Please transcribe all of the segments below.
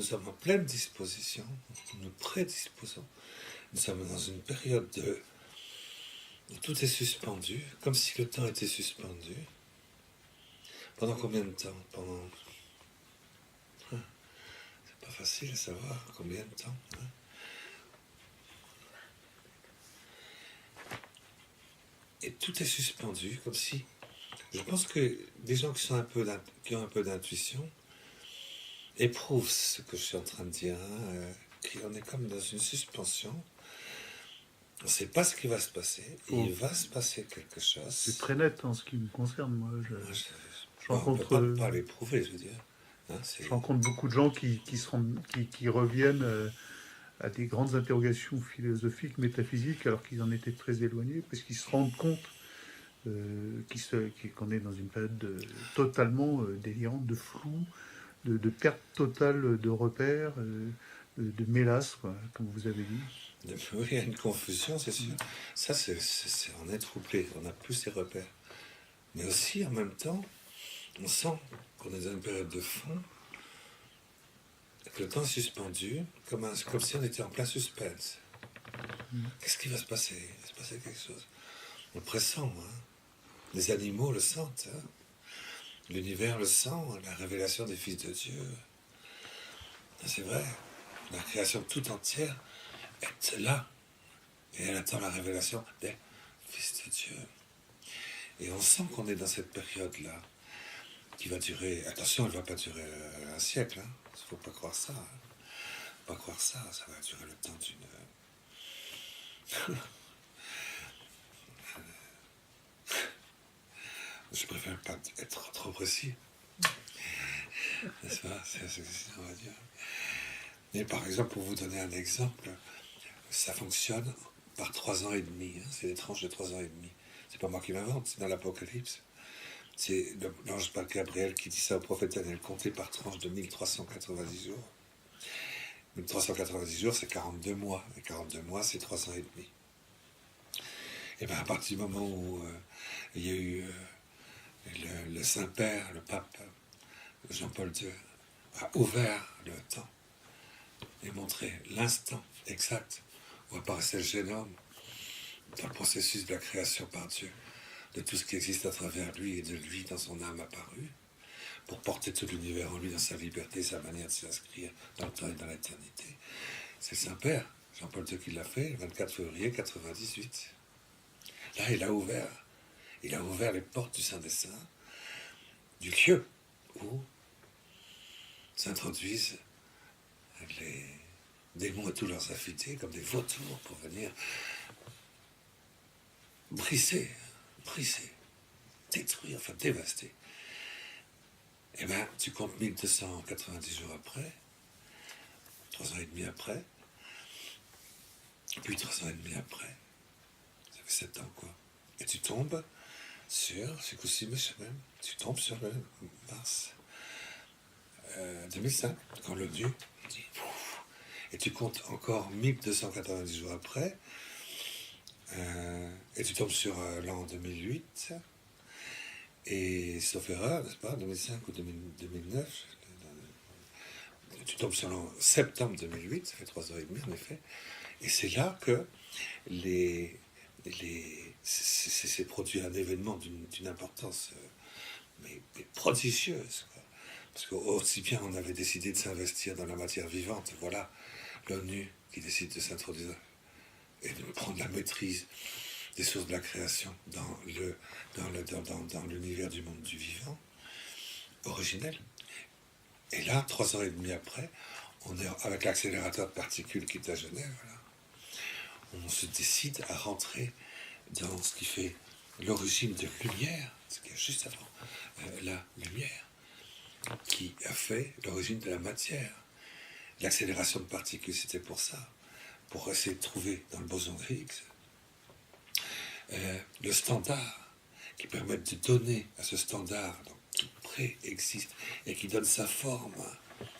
nous sommes en pleine disposition, nous prédisposons. Nous sommes dans une période où tout est suspendu, comme si le temps était suspendu. Pendant combien de temps? C'est pas facile à savoir combien de temps. Et tout est suspendu, comme si... Je pense que des gens qui ont un peu d'intuition éprouvent ce que je suis en train de dire. On est comme dans une suspension. On ne sait pas ce qui va se passer. Il va se passer quelque chose. C'est très net en ce qui me concerne. Moi, on ne peut pas l'éprouver, je veux dire. Je rencontre beaucoup de gens qui reviennent à des grandes interrogations philosophiques, métaphysiques, alors qu'ils en étaient très éloignés, parce qu'ils se rendent compte qu'on est dans une période totalement délirante, de flou, de perte totale de repères, de mélasse, quoi, comme vous avez dit. Oui, il y a une confusion, c'est sûr. Ça, on est troublé, on n'a plus ses repères. Mais aussi, en même temps, on sent qu'on est dans une période de fond, que le temps est suspendu, comme si on était en plein suspense. Qu'est-ce qui va se passer? Il va se passer quelque chose. On le pressent, Les animaux le sentent, L'univers le sent, la révélation des fils de Dieu. C'est vrai, la création tout entière est là. Et elle attend la révélation des fils de Dieu. Et on sent qu'on est dans cette période-là, qui va durer... Attention, elle ne va pas durer un siècle. Il ne faut pas croire ça. Pas croire ça, ça va durer le temps d'une... Je préfère pas être trop précis. N'est-ce pas? C'est ce qu'on va dire. Mais par exemple, pour vous donner un exemple, ça fonctionne par 3 ans et demi. C'est des tranches de 3 ans et demi. C'est pas moi qui m'invente, c'est dans l'Apocalypse. C'est l'ange Gabriel qui dit ça au prophète Daniel, compté par tranche de 1390 jours. 1390 jours, c'est 42 mois. Et 42 mois, c'est 3 ans et demi. Et bien, à partir du moment où il y a eu le Saint-Père, le pape Jean-Paul II, a ouvert le temps et montré l'instant exact où apparaissait le génome dans le processus de la création par Dieu, de tout ce qui existe à travers lui et de lui dans son âme apparue, pour porter tout l'univers en lui dans sa liberté, sa manière de s'inscrire dans le temps et dans l'éternité. C'est le Saint-Père, Jean-Paul II, qui l'a fait le 24 février 1998. Là, il a ouvert les portes du Saint des Saints, du lieu où s'introduisent les démons et tous leurs affidés comme des vautours pour venir briser, détruire, enfin dévaster. Eh bien, tu comptes 1290 jours après, 3 ans et demi après, puis 3 ans et demi après, ça fait 7 ans, quoi. Et tu tombes sur, c'est coup-ci, même, tu tombes sur le mars 2005, quand l'ONU dit, et tu comptes encore 1290 jours après, et tu tombes sur l'an 2008, et sauf erreur, n'est-ce pas, 2005 ou 2009, tu tombes sur l'an septembre 2008, ça fait 3 ans et demi en effet, et c'est là que c'est produit un événement d'une importance mais prodigieuse, quoi. Parce qu'aussi bien on avait décidé de s'investir dans la matière vivante, voilà l'ONU qui décide de s'introduire et de prendre la maîtrise des sources de la création dans l'univers du monde du vivant originel. Et là, 3 ans et demi après, on est avec l'accélérateur de particules qui est à Genève, là, on se décide à rentrer dans ce qui fait l'origine de lumière, ce qui est juste avant la lumière, qui a fait l'origine de la matière. L'accélération de particules, c'était pour ça, pour essayer de trouver dans le boson de Higgs le standard qui permet de donner à ce standard donc, qui préexiste et qui donne sa forme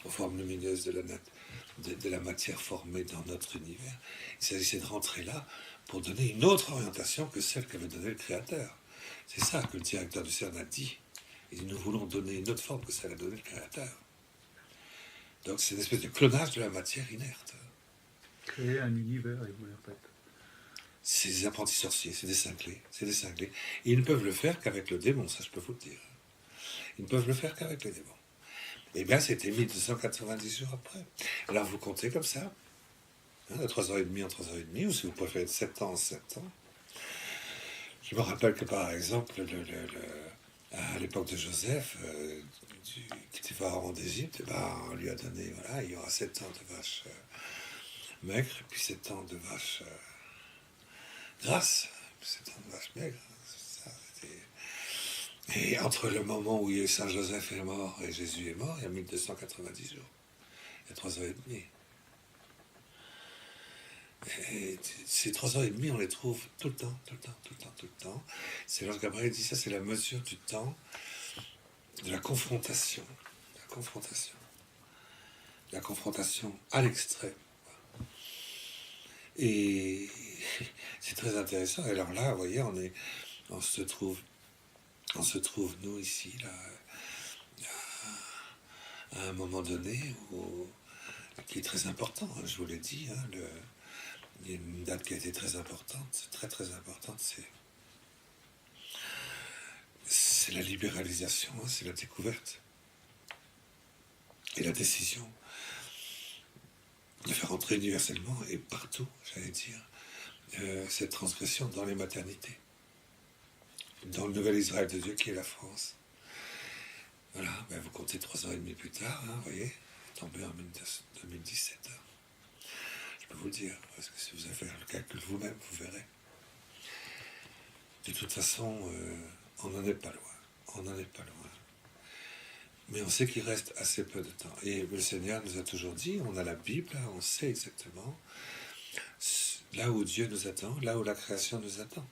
aux formes lumineuses de la matière formée dans notre univers. Il s'agissait de rentrer là pour donner une autre orientation que celle qu'avait donnée le Créateur. C'est ça que le directeur du CERN a dit. Il dit, nous voulons donner une autre forme que celle qu'a donnée le Créateur. Donc c'est une espèce de clonage de la matière inerte. Créer un univers, et vous le faites. C'est des apprentis sorciers, c'est des cinglés, c'est des cinglés. Et ils ne peuvent le faire qu'avec le démon, ça je peux vous le dire. Ils ne peuvent le faire qu'avec le démon. Eh bien, c'était 1290 jours après. Alors vous comptez comme ça, hein, de 3h30 en 3h30, ou si vous préférez de 7 ans en 7 ans. Je me rappelle que par exemple, à l'époque de Joseph, qui était pharaon d'Égypte, eh ben, on lui a donné, voilà, il y aura 7 ans de vaches maigres, et puis 7 ans de vaches grasses, puis 7 ans de vaches maigres. Ça, et entre le moment où Saint Joseph est mort et Jésus est mort, il y a 1290 jours. Il y a 3h30. Et ces 3h30, on les trouve tout le temps, tout le temps, tout le temps, tout le temps. C'est lorsque Gabriel dit ça, c'est la mesure du temps de la confrontation. La confrontation. La confrontation à l'extrême. Et c'est très intéressant. Et alors là, vous voyez, on se trouve, nous, ici, là, à un moment donné qui est très important, hein, je vous l'ai dit, hein, il y a une date qui a été très importante, très très importante, c'est la libéralisation, hein, c'est la découverte et la décision de faire entrer universellement et partout, j'allais dire, cette transgression dans les maternités, dans le nouvel Israël de Dieu qui est la France. Voilà, ben vous comptez 3h30 plus tard, hein, vous voyez, tombé en 2017. Hein. Je peux vous le dire, parce que si vous avez fait le calcul vous-même, vous verrez. De toute façon, on n'en est pas loin. On n'en est pas loin. Mais on sait qu'il reste assez peu de temps. Et le Seigneur nous a toujours dit, on a la Bible, hein, on sait exactement là où Dieu nous attend, là où la création nous attend.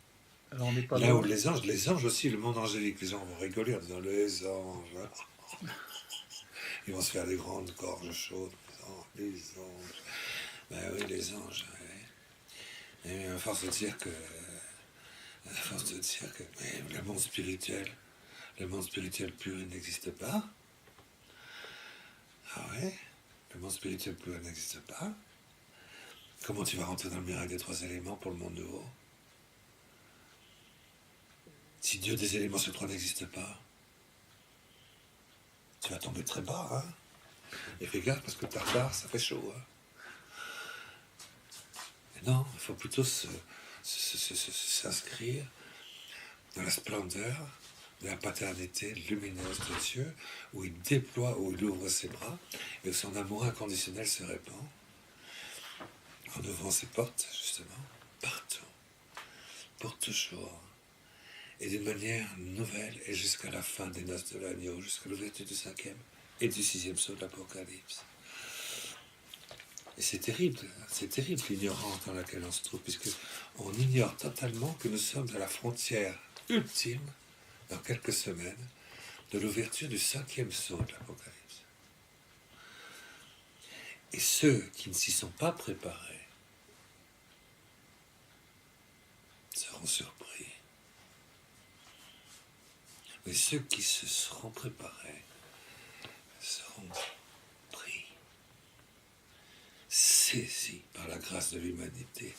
Alors on n'est pas là loin. où les anges aussi, le monde angélique, les gens vont rigoler en disant les anges. Ils vont se faire des grandes gorges chaudes. Les anges. Ben oui, les anges. Oui. Et à force de dire que mais le monde spirituel pur, il n'existe pas. Ah ouais, le monde spirituel pur, il n'existe pas. Comment tu vas rentrer dans le miracle des 3 éléments pour le monde nouveau? Si Dieu des éléments sur 3 n'existe pas, tu vas tomber très bas, hein. Et fais gaffe parce que Tartare, ça fait chaud, hein. Et non, il faut plutôt s'inscrire dans la splendeur de la paternité lumineuse de Dieu, où il déploie, où il ouvre ses bras, et où son amour inconditionnel se répand, en ouvrant ses portes, justement, partout, pour toujours, et d'une manière nouvelle, et jusqu'à la fin des noces de l'agneau, jusqu'à l'ouverture du 5e et du 6e sceau de l'Apocalypse. Et c'est terrible l'ignorance dans laquelle on se trouve, puisque on ignore totalement que nous sommes à la frontière ultime, dans quelques semaines, de l'ouverture du 5e sceau de l'Apocalypse. Et ceux qui ne s'y sont pas préparés seront surpris. Mais ceux qui se seront préparés seront pris, saisis par la grâce de l'humanité,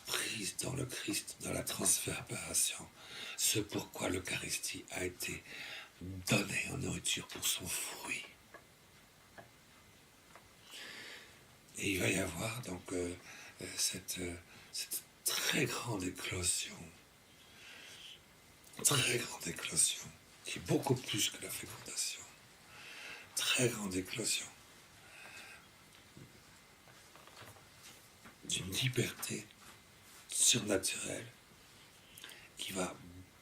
prise dans le Christ, dans la transfiguration, ce pourquoi l'Eucharistie a été donnée en nourriture pour son fruit. Et il va y avoir donc cette très grande éclosion, qui est beaucoup plus que la fécondation, très grande éclosion d'une liberté surnaturelle qui va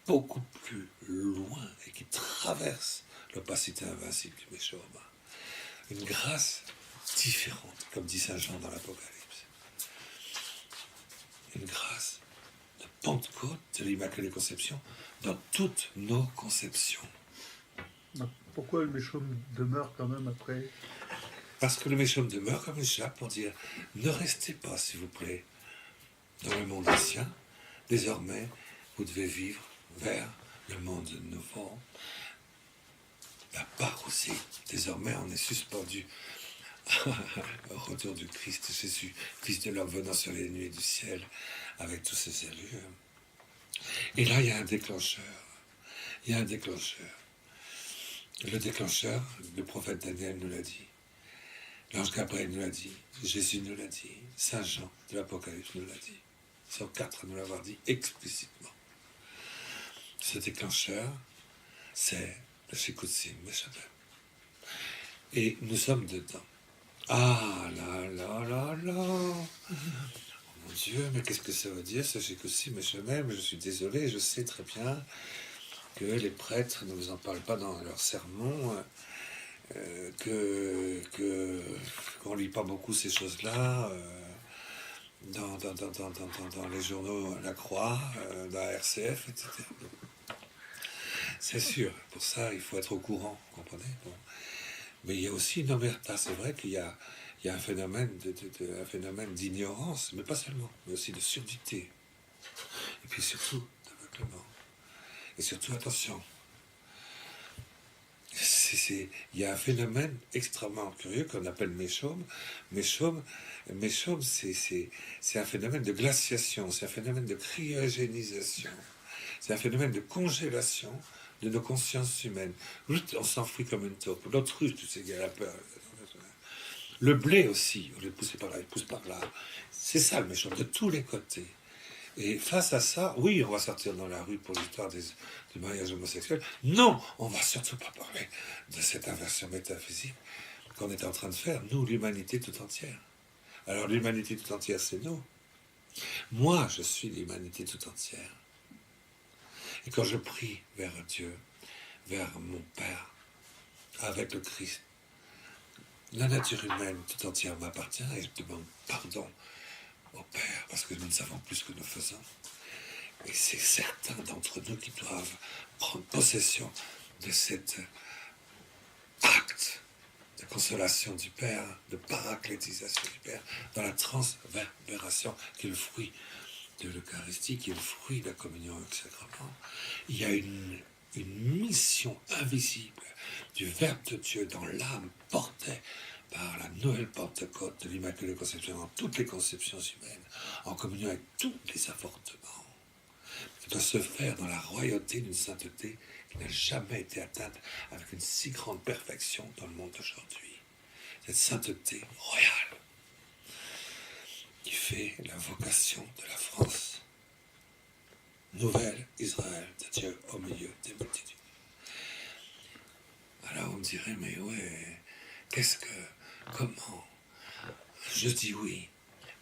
beaucoup plus loin et qui traverse l'opacité invincible du méchant humain. Une grâce différente, comme dit Saint Jean dans l'Apocalypse. Une grâce de Pentecôte, de l'Immaculée Conception, dans toutes nos conceptions. Pourquoi le méchant demeure quand même après? Parce que le méchant demeure comme une chape pour dire ne restez pas, s'il vous plaît, dans le monde ancien. Désormais, vous devez vivre vers le monde nouveau. La part aussi. Désormais, on est suspendu Au retour du Christ Jésus, Fils de l'homme venant sur les nuées du ciel, avec tous ses élus. Et là, il y a un déclencheur. Il y a un déclencheur. Le déclencheur, le prophète Daniel nous l'a dit. L'ange Gabriel nous l'a dit. Jésus nous l'a dit. Saint Jean de l'Apocalypse nous l'a dit. Ils sont 4 à nous l'avoir dit explicitement. Ce déclencheur, c'est le Shikutsim, Meshabem. Et nous sommes dedans. Ah là là là là. Oh mon Dieu, mais qu'est-ce que ça veut dire ce Shikutsim, Meshabem? Je suis désolé, je sais très bien que les prêtres ne vous en parlent pas dans leurs sermons, qu'on lit pas beaucoup ces choses-là dans les journaux La Croix, dans la RCF, etc. C'est sûr, pour ça, il faut être au courant, vous comprenez? Bon. Mais il y a aussi une omerta, c'est vrai qu'il y a un phénomène un phénomène d'ignorance, mais pas seulement, mais aussi de surdité. Et puis surtout, d'aveuglement. Et surtout, attention, il y a un phénomène extrêmement curieux qu'on appelle méchaume. Méchaume, c'est un phénomène de glaciation, c'est un phénomène de cryogénisation, c'est un phénomène de congélation de nos consciences humaines. On s'enfuit comme une taupe. L'autruche, tu sais, il y a la peur. Le blé aussi, on le pousse par là, il pousse par là. C'est ça le méchant, de tous les côtés. Et face à ça, oui, on va sortir dans la rue pour l'histoire du mariage homosexuel. Non, on va surtout pas parler de cette inversion métaphysique qu'on est en train de faire, nous, l'humanité tout entière. Alors l'humanité tout entière, c'est nous. Moi, je suis l'humanité tout entière. Et quand je prie vers Dieu, vers mon Père, avec le Christ, la nature humaine tout entière m'appartient et je demande pardon au Père, parce que nous ne savons plus ce que nous faisons. Et c'est certains d'entre nous qui doivent prendre possession de cet acte de consolation du Père, de paraclétisation du Père, dans la transverbération, qui est le fruit de l'Eucharistie, qui est le fruit de la communion avec le sacrement. Il y a une mission invisible du Verbe de Dieu dans l'âme portée par la nouvelle Pentecôte de l'Immaculée Conception dans toutes les conceptions humaines, en communion avec tous les avortements, qui doit se faire dans la royauté d'une sainteté qui n'a jamais été atteinte avec une si grande perfection dans le monde d'aujourd'hui. Cette sainteté royale qui fait la vocation de la France. Nouvelle Israël de Dieu au milieu des multitudes. Alors on me dirait, mais ouais, comment? Je dis oui,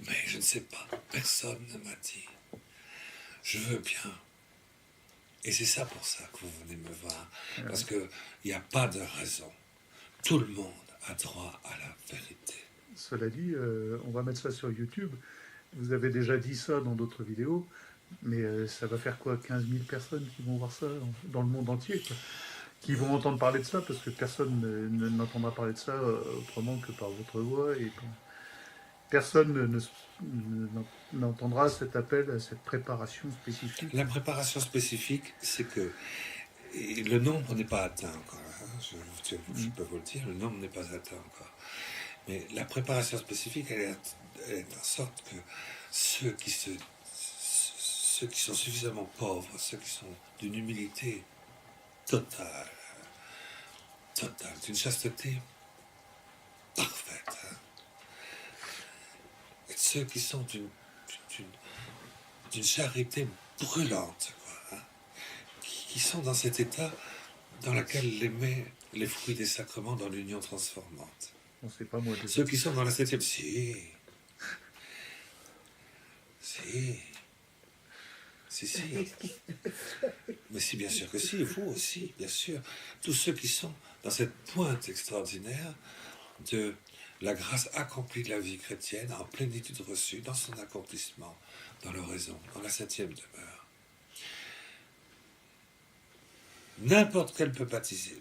mais je ne sais pas, personne ne m'a dit. Je veux bien. Et c'est ça pour ça que vous venez me voir, parce qu'il n'y a pas de raison. Tout le monde a droit à la vérité. Cela dit, on va mettre ça sur YouTube. Vous avez déjà dit ça dans d'autres vidéos, mais ça va faire quoi, 15 000 personnes qui vont voir ça dans le monde entier, quoi, qui vont entendre parler de ça, parce que personne n'entendra parler de ça autrement que par votre voix, et personne n'entendra cet appel à cette préparation spécifique. La préparation spécifique, c'est que le nombre n'est pas atteint encore. Hein, je peux vous le dire, le nombre n'est pas atteint encore. Mais la préparation spécifique, elle est en sorte que ceux qui sont suffisamment pauvres, ceux qui sont d'une humilité totale, d'une chasteté parfaite, hein, et ceux qui sont d'une charité brûlante, quoi, hein, qui sont dans cet état dans lequel les met les fruits des sacrements dans l'union transformante. On sait pas moi. Ceux qui sont dans la 7e, si. Mais si, bien sûr que si, vous aussi, bien sûr. Tous ceux qui sont dans cette pointe extraordinaire de la grâce accomplie de la vie chrétienne, en plénitude reçue, dans son accomplissement, dans l'oraison, dans la 7e demeure. N'importe quel baptisé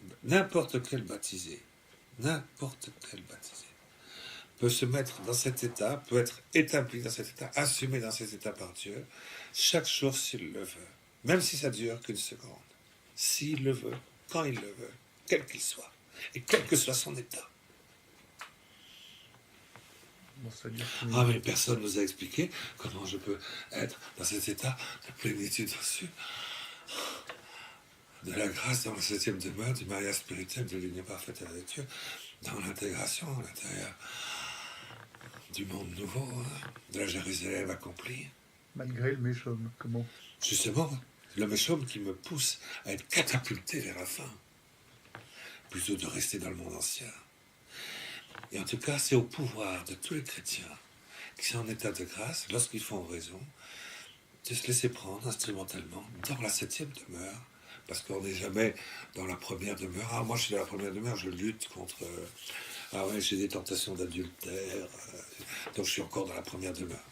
peut se mettre dans cet état, peut être établi dans cet état, assumé dans cet état par Dieu, chaque jour s'il le veut, même si ça dure qu'une seconde, s'il le veut, quand il le veut, quel qu'il soit, et quel que soit son état. Bon, c'est-à-dire Ah, mais personne ne nous a expliqué comment je peux être dans cet état de plénitude reçue, de la grâce dans la 7e demeure, du mariage spirituel, de l'union parfaite avec Dieu, dans l'intégration à l'intérieur du monde nouveau, hein, de la Jérusalem accomplie. malgré le méchum, comment? Justement, le méchant qui me pousse à être catapulté vers la fin, plutôt de rester dans le monde ancien. Et en tout cas, c'est au pouvoir de tous les chrétiens qui sont en état de grâce, lorsqu'ils font raison, de se laisser prendre instrumentalement dans la 7e demeure, parce qu'on n'est jamais dans la première demeure. Ah, moi je suis dans la première demeure, je lutte contre... ah ouais, j'ai des tentations d'adultère, donc je suis encore dans la première demeure.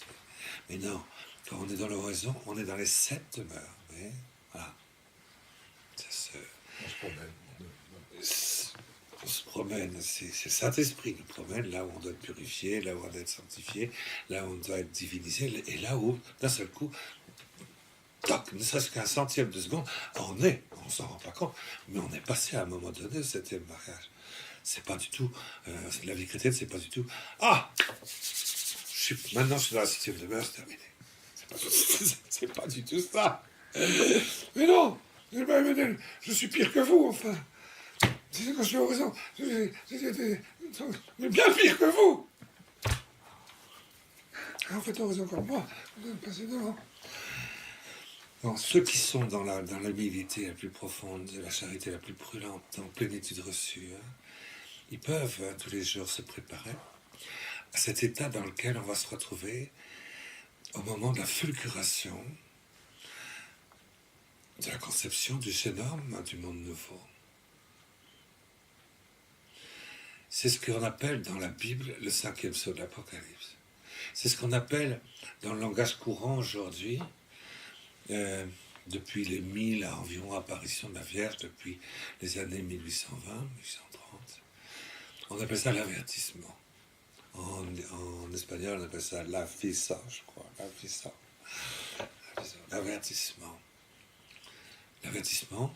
Mais non, quand on est dans l'oraison, on est dans les 7 demeures. Mais voilà. On se promène. On se promène, c'est le Saint-Esprit qui promène là où on doit être purifié, là où on doit être sanctifié, là où on doit être divinisé, et là où, d'un seul coup, toc, ne serait-ce qu'un centième de seconde, on s'en rend pas compte, mais on est passé à un moment donné au 7e mariage. C'est pas du tout, la vie chrétienne, c'est pas du tout, ah, maintenant je suis dans la 7e demeure, c'est terminé. C'est pas du tout ça. Mais non, je suis pire que vous, enfin. C'est quand je suis au raison, mais bien pire que vous. En fait, au raison comme moi, vous êtes passé devant. Bon, ceux qui sont dans l'humilité la plus profonde, la charité la plus brûlante, dans la plénitude reçue, hein, ils peuvent tous les jours se préparer à cet état dans lequel on va se retrouver au moment de la fulguration de la conception du génome du monde nouveau. C'est ce qu'on appelle dans la Bible le 5e sceau de l'Apocalypse. C'est ce qu'on appelle dans le langage courant aujourd'hui, depuis les 1000 à environ apparitions de la Vierge, depuis les années 1820, 1830. On appelle ça l'avertissement. En espagnol, on appelle ça la fissa, je crois. La fissa. L'avertissement. L'avertissement,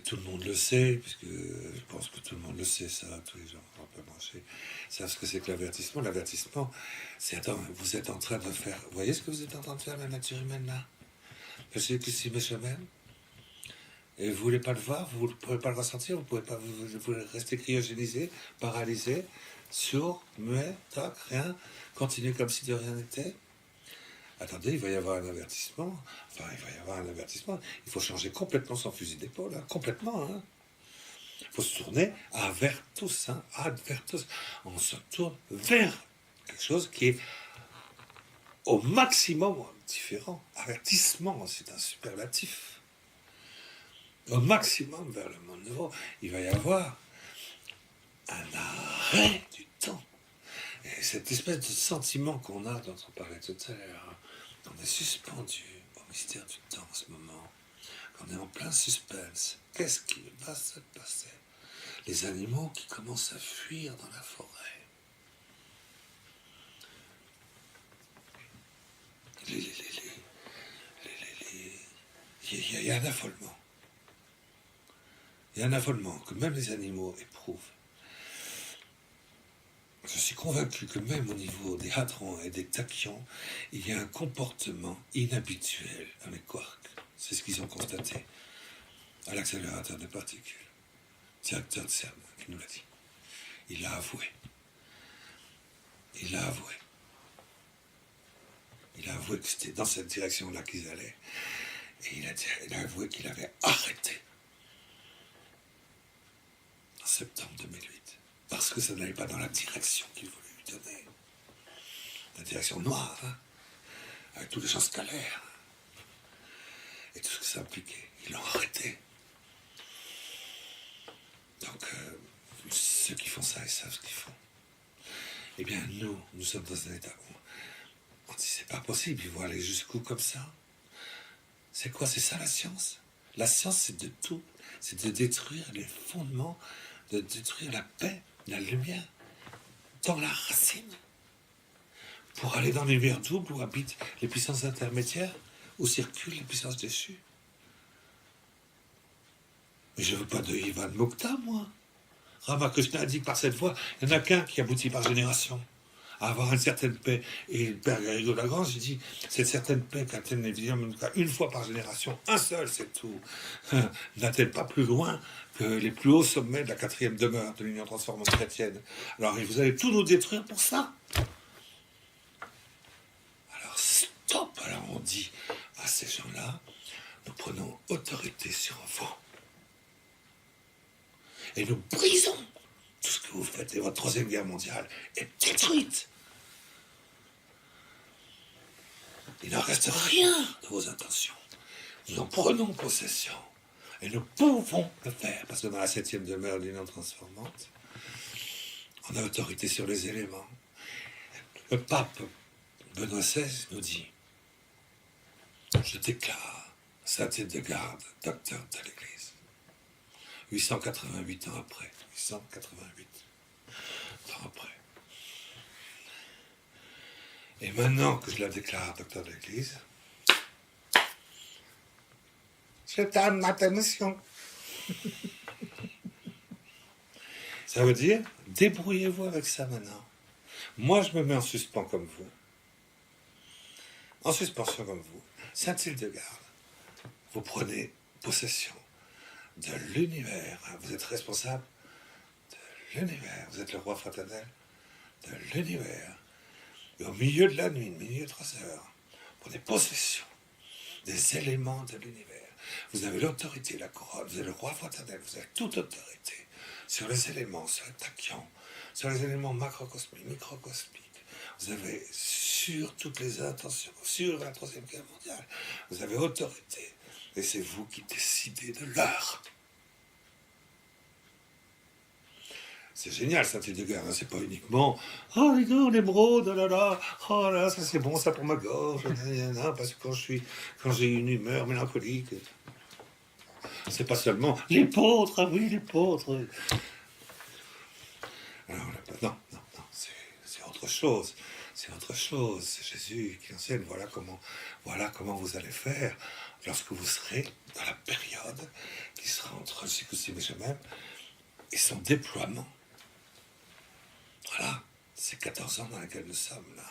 tout le monde le sait, puisque je pense que tout le monde le sait, ça, tous les gens un peu marcher savent ce que c'est que l'avertissement. L'avertissement, c'est, attends, vous êtes en train de faire, vous voyez ce que vous êtes en train de faire, la nature humaine, là? C'est que si méchant même, et vous voulez pas le voir, vous ne pouvez pas le ressentir, vous pouvez rester cryogénisé, paralysé, sourd, muet, tac, rien, continuer comme si de rien n'était. Attendez, il va y avoir un avertissement. Enfin, il va y avoir un avertissement. Il faut changer complètement son fusil d'épaule, hein, complètement. Hein. Il faut se tourner vers tous, hein, vers tous. On se tourne vers quelque chose qui est au maximum différent. Avertissement, c'est un superlatif. Au maximum vers le monde nouveau, il va y avoir un arrêt du temps. Et cette espèce de sentiment qu'on a, dont on parlait tout à l'heure, on est suspendu au mystère du temps en ce moment. On est en plein suspense. Qu'est-ce qui va se passer? Les animaux qui commencent à fuir dans la forêt. Il y a un affolement. Il y a un affolement que même les animaux éprouvent. Je suis convaincu que même au niveau des hadrons et des tachyons, il y a un comportement inhabituel dans les quarks. C'est ce qu'ils ont constaté à l'accélérateur de particules. Directeur de CERN qui nous l'a dit. Il l'a avoué. Il l'a avoué. Il a avoué que c'était dans cette direction-là qu'ils allaient. Et il a avoué qu'il avait arrêté en septembre 2008. Parce que ça n'allait pas dans la direction qu'il voulait lui donner. La direction noire, hein, avec tous les champs scalaires. Et tout ce que ça impliquait. Ils l'ont arrêté. Donc, ceux qui font ça, ils savent ce qu'ils font. Eh bien, nous sommes dans un état où on dit, c'est pas possible, ils vont aller jusqu'où comme ça? C'est quoi? C'est ça la science? La science, c'est de tout. C'est de détruire les fondements, de détruire la paix, la lumière, dans la racine. Pour aller dans l'univers double où habitent les puissances intermédiaires, où circulent les puissances déchues. Mais je ne veux pas de Ivan Mokhtar, moi. Ramakrishna a dit que par cette voie, il n'y en a qu'un qui aboutit par génération. à avoir une certaine paix. Et le père Garrigou de Lagrange, il dit, cette certaine paix, quand-elle évidemment une fois par génération, un seul, c'est tout, n'a-t-elle pas plus loin que les plus hauts sommets de la 4e demeure de l'Union transformante chrétienne? Alors, vous allez tout nous détruire pour ça? Alors, stop! Alors, on dit à ces gens-là, nous prenons autorité sur vous. Et nous brisons tout ce que vous faites. Et votre 3e guerre mondiale est détruite. Il n'en reste rien de vos intentions. Nous en prenons possession. Et nous pouvons le faire. Parce que dans la 7e demeure de l'Union transformante, on a autorité sur les éléments. Le pape Benoît XVI nous dit, je déclare Sainte Hildegarde, docteur de l'Église. 888 ans après. 888 ans après. Et maintenant que je la déclare docteur de l'Église, je donne ma permission. Ça veut dire, débrouillez-vous avec ça maintenant. Moi, je me mets en suspens comme vous. En suspension comme vous. Sainte Hildegarde, vous prenez possession de l'univers. Vous êtes responsable de l'univers. Vous êtes le roi fraternel de l'univers. Et au milieu de la nuit, au milieu de 3 heures, prenez possession des éléments de l'univers. Vous avez l'autorité, la couronne, vous êtes le roi fraternel, vous avez toute autorité sur les éléments, sur les tachyons, sur les éléments macrocosmiques, microcosmiques. Vous avez sur toutes les intentions, sur la 3e guerre mondiale, vous avez autorité. Et c'est vous qui décidez de l'heure. C'est génial, Sainte Hildegarde, hein, c'est pas uniquement « Oh, les gars, l'émeraude, oh là là, oh là, ça c'est bon, ça pour ma gorge, parce que quand j'ai une humeur mélancolique, c'est pas seulement l'épeautre, ah oui, l'épeautre. » Alors, non, c'est autre chose. C'est autre chose. C'est Jésus qui enseigne. Voilà comment vous allez faire lorsque vous serez dans la période qui sera entre le Sikousim et Jamem et son déploiement. Voilà, c'est 14 ans dans lesquels nous sommes là.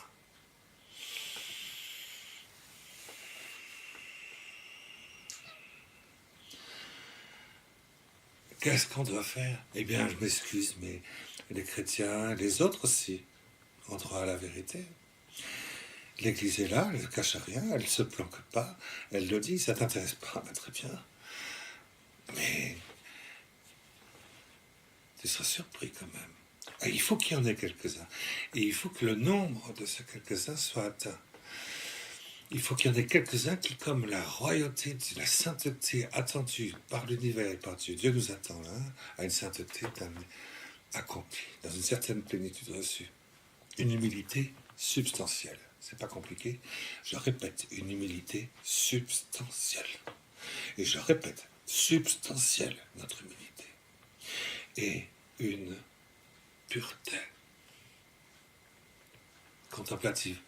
Qu'est-ce qu'on doit faire? Eh bien, je m'excuse, mais les chrétiens, les autres aussi, ont droit à la vérité. L'Église est là, elle ne cache rien, elle ne se planque pas, elle le dit, ça ne t'intéresse pas, ben, très bien. Mais tu seras surpris quand même. Et il faut qu'il y en ait quelques-uns. Et il faut que le nombre de ces quelques-uns soit atteint. Il faut qu'il y en ait quelques-uns qui, comme la royauté, la sainteté attendue par l'univers et par Dieu, Dieu nous attend là, à une sainteté accomplie, dans une certaine plénitude reçue. Une humilité substantielle. C'est pas compliqué. Je répète, une humilité substantielle. Et je répète, substantielle, notre humilité. Et une pureté contemplative,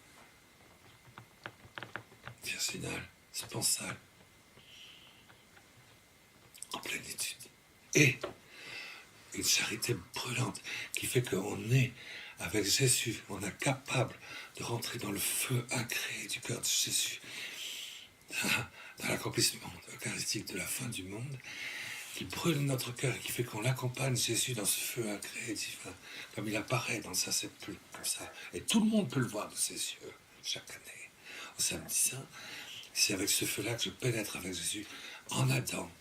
virginale, sponsale, en plénitude. Et une charité brûlante qui fait qu'on est avec Jésus, on est capable de rentrer dans le feu incréé du cœur de Jésus, dans l'accomplissement eucharistique de la fin du monde, qui brûle notre cœur et qui fait qu'on l'accompagne, Jésus, dans ce feu incréé divin, comme il apparaît dans sa sépulcre, comme ça. Et tout le monde peut le voir de ses yeux, chaque année, au samedi saint. C'est avec ce feu-là que je pénètre avec Jésus en Adam,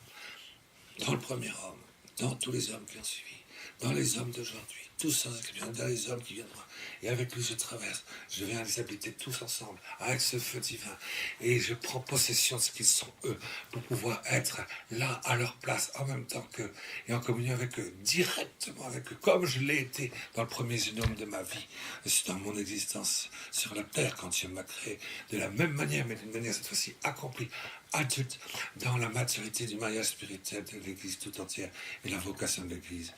dans le premier homme, dans tous les hommes qui ont suivi, dans les hommes d'aujourd'hui, tous sans exception, dans les hommes qui viendront. Et avec lui, je traverse. Je viens les habiter tous ensemble, avec ce feu divin. Et je prends possession de ce qu'ils sont, eux, pour pouvoir être là, à leur place, en même temps qu'eux, et en communion avec eux, directement avec eux, comme je l'ai été dans le premier génome de ma vie, dans mon existence sur la terre, quand Dieu m'a créé, de la même manière, mais d'une manière cette fois-ci accomplie, adulte, dans la maturité du mariage spirituel de l'Église tout entière, et la vocation de l'Église,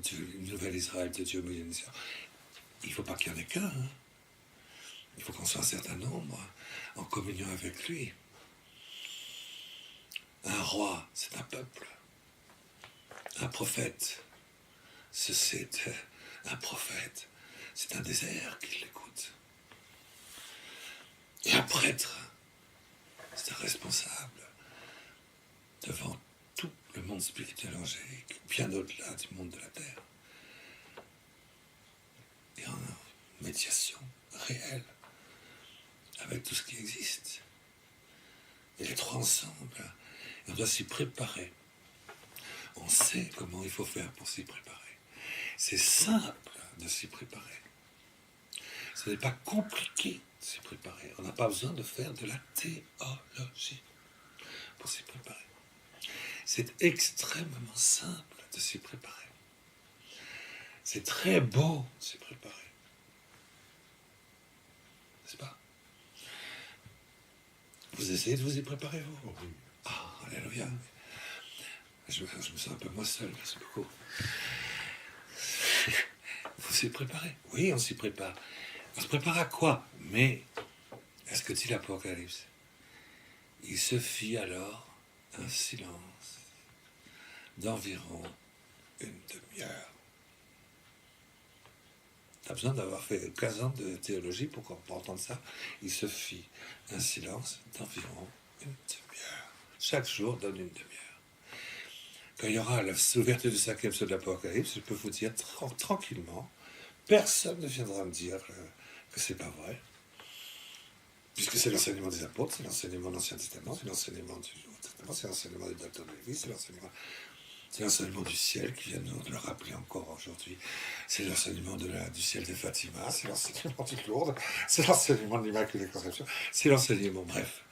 du nouvel Israël de Dieu millénaire. Il ne faut pas qu'il y en ait qu'un. Hein. Il faut qu'on soit un certain nombre en communion avec lui. Un roi, c'est un peuple. Un prophète, c'est un prophète. c'est un désert qui l'écoute. Et un prêtre, c'est un responsable devant tout le monde spirituel angélique, bien au-delà du monde de la terre. Et en médiation réelle avec tout ce qui existe. Et les trois ensemble, et on doit s'y préparer. On sait comment il faut faire pour s'y préparer. C'est simple de s'y préparer. Ce n'est pas compliqué de s'y préparer. On n'a pas besoin de faire de la théologie pour s'y préparer. C'est extrêmement simple de s'y préparer. C'est très beau de s'y préparer. N'est-ce pas? Vous essayez de vous y préparer, vous? Ah, alléluia. Je me sens un peu moi seul, merci beaucoup. Vous s'y préparez? Oui, on s'y prépare. On se prépare à quoi? Mais, est-ce que dit l'Apocalypse? Il se fit alors un silence d'environ une demi-heure. Tu as besoin d'avoir fait 15 ans de théologie pour entendre ça. Il se fit un silence d'environ une demi-heure. Chaque jour donne une demi-heure. Quand il y aura l'ouverture du 5e sceau de l'Apocalypse, je peux vous dire tranquillement, personne ne viendra me dire que c'est pas vrai. Puisque c'est l'enseignement des apôtres, c'est l'enseignement de l'Ancien Testament, c'est l'enseignement du Nouveau Testament, c'est l'enseignement des docteurs de l'Église, c'est l'enseignement du ciel qui vient de le rappeler encore aujourd'hui. C'est l'enseignement du ciel de Fatima, c'est l'enseignement du Lourdes, c'est l'enseignement de l'Immaculée Conception, c'est l'enseignement, bref,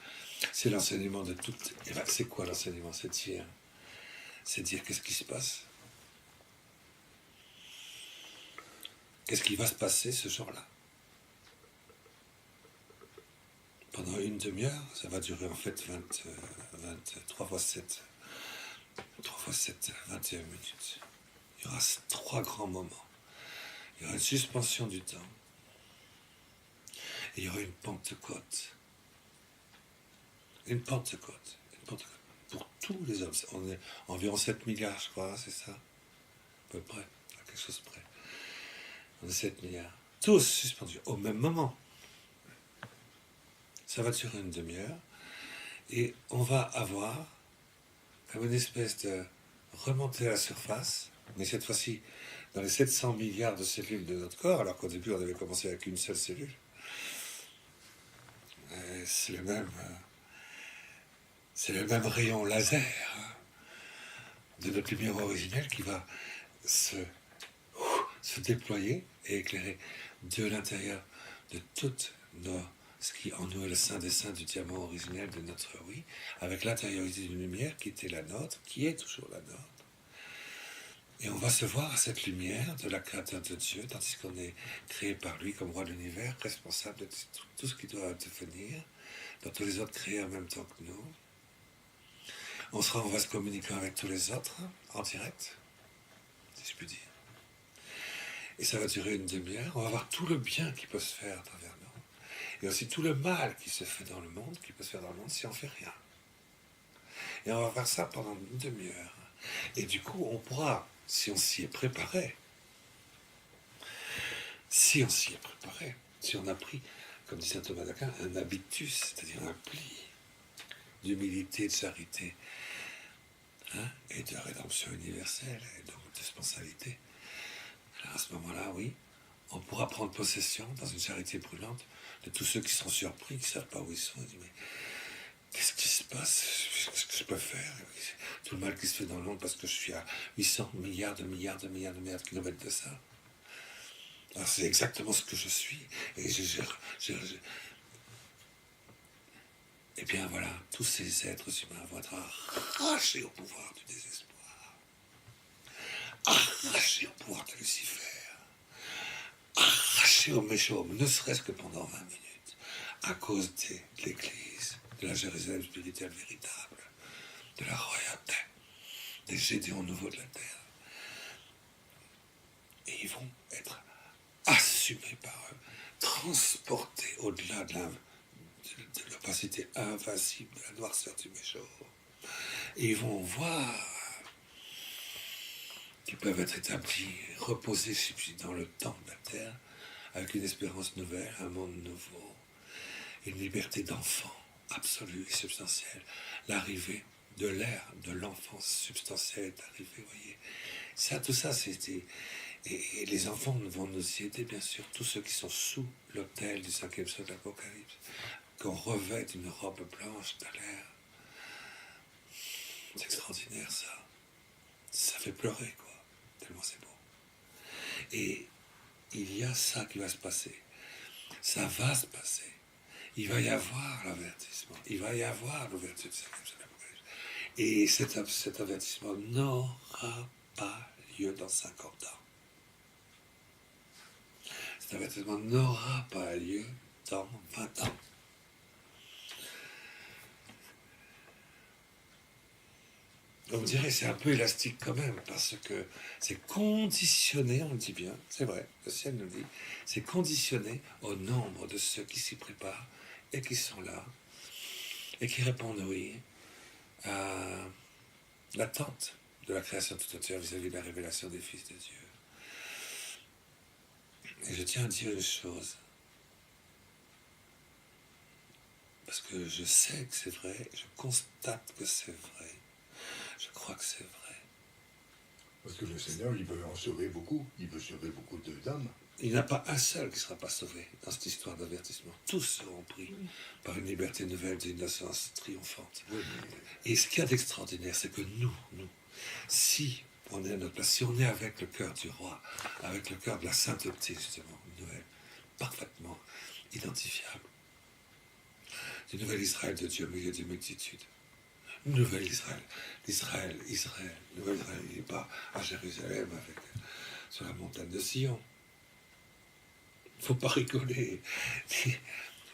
c'est l'enseignement de tout. Et ben, c'est quoi l'enseignement? C'est dire qu'est-ce qui se passe. Qu'est-ce qui va se passer ce jour-là? Pendant une demi-heure, ça va durer en fait 3 fois 7. 3 fois 7, 21 minutes. Il y aura 3 grands moments. Il y aura une suspension du temps. Et il y aura une Pentecôte. Une Pentecôte. Pour tous les hommes. On est environ 7 milliards, je crois, c'est ça? À peu près. À quelque chose près. On est 7 milliards. Tous suspendus au même moment. Ça va durer une demi-heure. Et on va avoir comme une espèce de remontée à la surface, mais cette fois-ci dans les 700 milliards de cellules de notre corps, alors qu'au début on avait commencé avec une seule cellule. C'est le même rayon laser de notre lumière originelle qui va se déployer et éclairer de l'intérieur de toutes ce qui en nous est le sein des saints du diamant originel de notre oui, avec l'intériorité d'une lumière qui était la nôtre, qui est toujours la nôtre. Et on va se voir à cette lumière de la créateur de Dieu, tandis qu'on est créé par lui comme roi de l'univers, responsable de tout ce qui doit devenir, dans tous les autres créés en même temps que nous. On va se communiquer avec tous les autres en direct, si je puis dire. Et ça va durer une demi-heure. On va voir tout le bien qui peut se faire à travers nous. Et aussi tout le mal qui se fait dans le monde, qui peut se faire dans le monde si on ne fait rien. Et on va faire ça pendant une demi-heure. Et du coup, on pourra, si on s'y est préparé, si on a pris, comme dit saint Thomas d'Aquin, un habitus, c'est-à-dire un pli d'humilité, de charité, et de rédemption universelle, et donc de sponsalité. Alors à ce moment-là, oui, on pourra prendre possession, dans une charité brûlante, de tous ceux qui sont surpris, qui ne savent pas où ils sont. Ils disent, mais qu'est-ce qui se passe? Qu'est-ce que je peux faire? Tout le mal qui se fait dans le monde parce que je suis à 800 milliards de kilomètres de ça. Alors c'est exactement ce que je suis. Et eh bien voilà, tous ces êtres humains vont être arrachés au pouvoir du désespoir. Arrachés au pouvoir de Lucifer. Arrachés au méchant, ne serait-ce que pendant 20 minutes, à cause de l'Église, de la Jérusalem spirituelle véritable, de la royauté, des Gédéons nouveaux de la terre. Et ils vont être assumés par eux, transportés au-delà de l'opacité invincible de la noirceur du méchant. Et ils vont voir qu'ils peuvent être établis, reposés dans le temps de la terre, avec une espérance nouvelle, un monde nouveau, une liberté d'enfant absolue et substantielle. L'arrivée de l'ère de l'enfance substantielle est arrivée, voyez. Ça, tout ça, c'était... Et les enfants vont nous y aider, bien sûr, tous ceux qui sont sous l'autel du 5e sceau de l'Apocalypse, qu'on revêt d'une robe blanche de l'air. C'est extraordinaire, ça. Ça fait pleurer, quoi, tellement c'est beau. Et il y a ça qui va se passer. Ça va se passer. Il va y avoir l'avertissement. Il va y avoir l'ouverture du 5e sceau de l'Apocalypse. Et cet avertissement n'aura pas lieu dans 50 ans. Cet avertissement n'aura pas lieu dans 20 ans. On me dirait c'est un peu élastique quand même, parce que c'est conditionné, on le dit bien, c'est vrai, le ciel nous le dit, c'est conditionné au nombre de ceux qui s'y préparent et qui sont là, et qui répondent oui à l'attente de la création toute entière vis-à-vis de la révélation des fils de Dieu. Et je tiens à dire une chose, parce que je sais que c'est vrai, je constate que c'est vrai, je crois que c'est vrai. Parce que le Seigneur, il veut en sauver beaucoup, il veut sauver beaucoup d'âmes. Il n'y en a pas un seul qui ne sera pas sauvé dans cette histoire d'avertissement. Tous seront pris par une liberté nouvelle d'une innocence triomphante. Oui, Et ce qu'il y a d'extraordinaire, c'est que nous, si on est à notre place, si on est avec le cœur du roi, avec le cœur de la sainteté, justement, une nouvelle, parfaitement identifiable, du nouvel Israël de Dieu au milieu d'une multitude. Nouvel Israël, Israël, nouvel Israël, il n'est pas à Jérusalem sur la montagne de Sion. Il ne faut pas rigoler.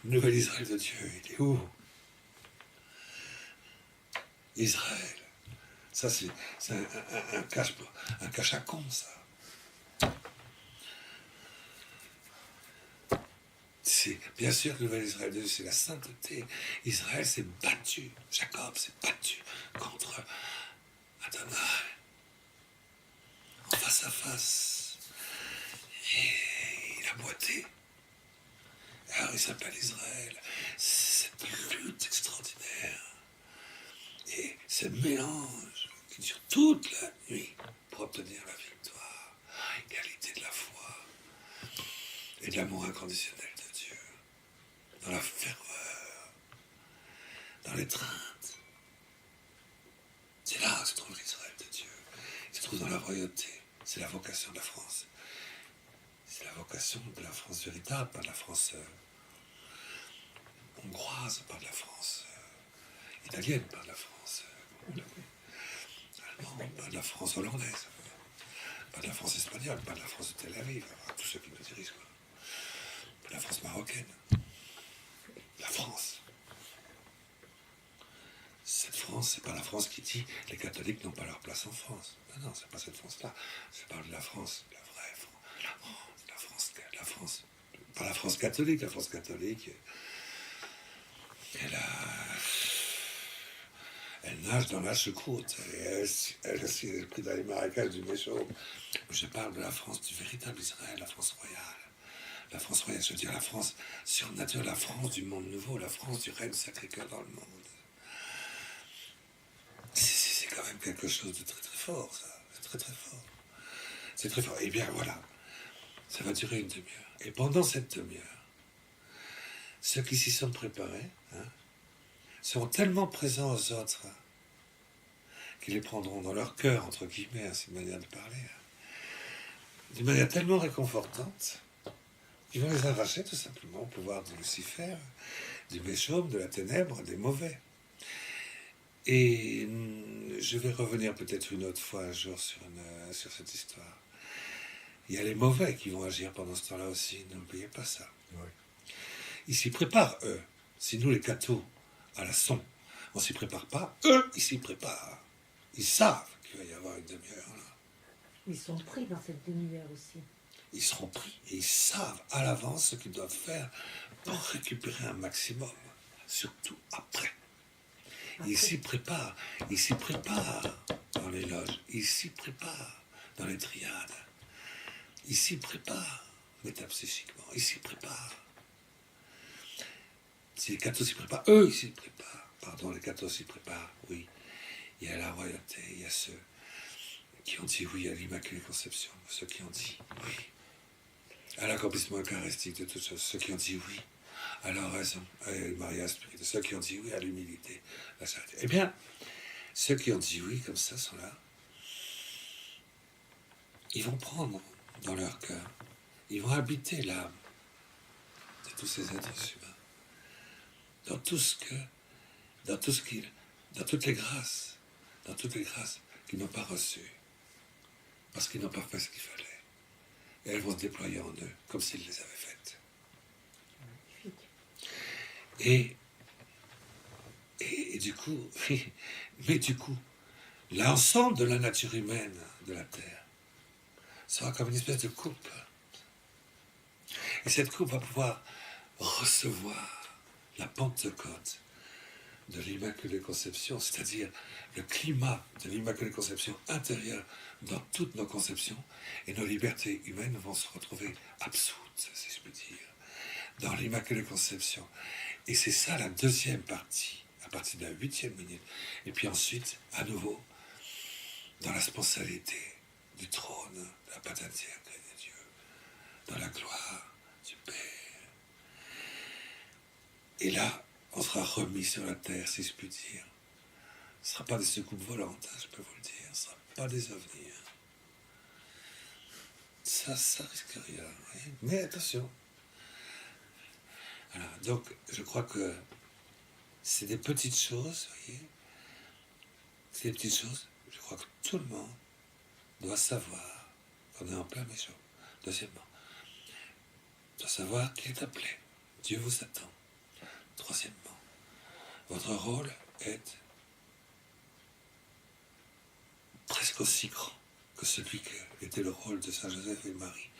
Le nouvel Israël de Dieu, il est où? Israël. Ça, c'est un cache à con, ça. C'est bien sûr que le nouvel Israël de Dieu, c'est la sainteté. Israël s'est battu, Jacob s'est battu contre Adonai, en face à face. Et il a boité. Alors il s'appelle Israël. Cette lutte extraordinaire. Et ce mélange qui dure toute la nuit pour obtenir la victoire. Égalité de la foi et de l'amour inconditionnel de Dieu. Dans la ferveur, dans l'étreinte. C'est là que se trouve l'Israël de Dieu. Il se trouve dans la royauté. C'est la vocation de la France. C'est la vocation de la France véritable, pas de la France hongroise, pas de la France italienne, pas de la France allemande, pas de la France hollandaise, pas de la France espagnole, pas de la France de Tel Aviv, tous ceux qui nous dirigent, quoi. Pas de la France marocaine. La France. Cette France, c'est pas la France qui dit les catholiques n'ont pas leur place en France. Non, c'est pas cette France-là. Je parle de la France, la vraie France, la France, pas la France catholique. La France catholique, elle nage dans la choucroute. Elle aussi, elle est prise dans les marécages du Méchaume. Je parle de la France du véritable Israël, la France royale. La France royale, je veux dire la France surnaturelle, la France du monde nouveau, la France du règne Sacré-Cœur dans le monde. C'est quand même quelque chose de très très fort, ça. C'est très très fort. C'est très fort. Et bien voilà, ça va durer une demi-heure. Et pendant cette demi-heure, ceux qui s'y sont préparés seront tellement présents aux autres qu'ils les prendront dans leur cœur, entre guillemets, c'est une manière de parler, d'une manière tellement réconfortante qu'ils vont les arracher tout simplement au pouvoir de Lucifer, du méchaume, de la ténèbre, des mauvais. Et je vais revenir peut-être une autre fois un jour sur cette histoire. Il y a les mauvais qui vont agir pendant ce temps-là aussi, n'oubliez pas ça. Ouais. Ils s'y préparent, eux. Si nous, les cathos, à la son, on s'y prépare pas, eux, ils s'y préparent. Ils savent qu'il va y avoir une demi-heure là. Ils sont pris dans cette demi-heure aussi. Ils seront pris et ils savent à l'avance ce qu'ils doivent faire pour récupérer un maximum, surtout après. Ils s'y préparent dans les loges, ils s'y préparent dans les triades, ils s'y préparent métapsychiquement. Ils s'y préparent. Si les cathos s'y préparent, eux, ils s'y préparent. Pardon, les cathos s'y préparent, oui. Il y a la royauté, il y a ceux qui ont dit oui à l'Immaculée Conception, ceux qui ont dit oui à l'accomplissement eucharistique de toutes choses, ceux qui ont dit oui à l'oraison, à le mariage spirituel, ceux qui ont dit oui à l'humilité, la charité. Eh bien, ceux qui ont dit oui comme ça sont là. Ils vont prendre dans leur cœur, ils vont habiter l'âme de tous ces êtres humains, dans tout ce que, dans toutes les grâces qu'ils n'ont pas reçues, parce qu'ils n'ont pas fait ce qu'il fallait. Et elles vont se déployer en eux, comme s'ils les avaient faites. Et du coup, mais du coup, l'ensemble de la nature humaine de la Terre sera comme une espèce de coupe. Et cette coupe va pouvoir recevoir la Pentecôte de l'Immaculée Conception, c'est-à-dire le climat de l'Immaculée Conception intérieure dans toutes nos conceptions, et nos libertés humaines vont se retrouver absoutes, si je puis dire, dans l'Immaculée Conception. Et c'est ça la deuxième partie, à partir de la 8e minute. Et puis ensuite, à nouveau, dans la spontanéité du trône, de la patentière de Dieu, dans la gloire du Père. Et là, on sera remis sur la terre, si je puis dire. Ce ne sera pas des secoupes volantes, je peux vous le dire. Ce ne sera pas des ovnis. Ça risque rien. Oui. Mais attention. Voilà. Donc, je crois que c'est des petites choses, vous voyez. C'est des petites choses. Je crois que tout le monde doit savoir qu'on est en plein méchant. Deuxièmement, doit savoir qu'il est appelé. Dieu vous attend. Troisièmement, votre rôle est presque aussi grand que celui qu'était le rôle de Saint Joseph et Marie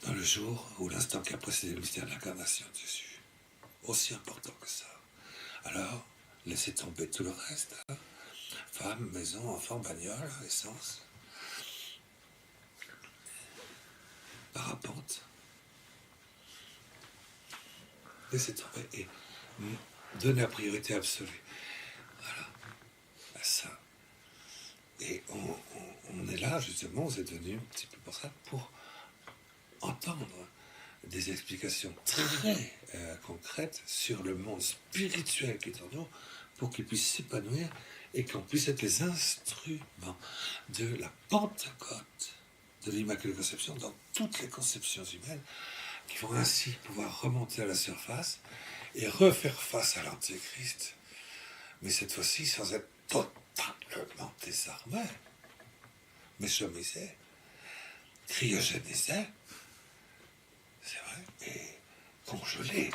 dans le jour ou l'instant qui a précédé le mystère de l'incarnation de Jésus. Aussi important que ça. Alors, laissez tomber tout le reste. Hein. Femme, maison, enfant, bagnole, essence. Parapente. Laissez tomber et donner la priorité absolue. Voilà. À ça. Et on est là, justement, vous êtes venus un petit peu pour ça, pour entendre des explications très concrètes sur le monde spirituel qui est en nous, pour qu'il puisse s'épanouir et qu'on puisse être les instruments de la Pentecôte de l'Immaculée Conception dans toutes les conceptions humaines, qui vont ainsi pouvoir remonter à la surface et refaire face à l'Antéchrist, mais cette fois-ci sans être totalement désarmé, méchomisé, cryogénisé, c'est vrai, et congelé.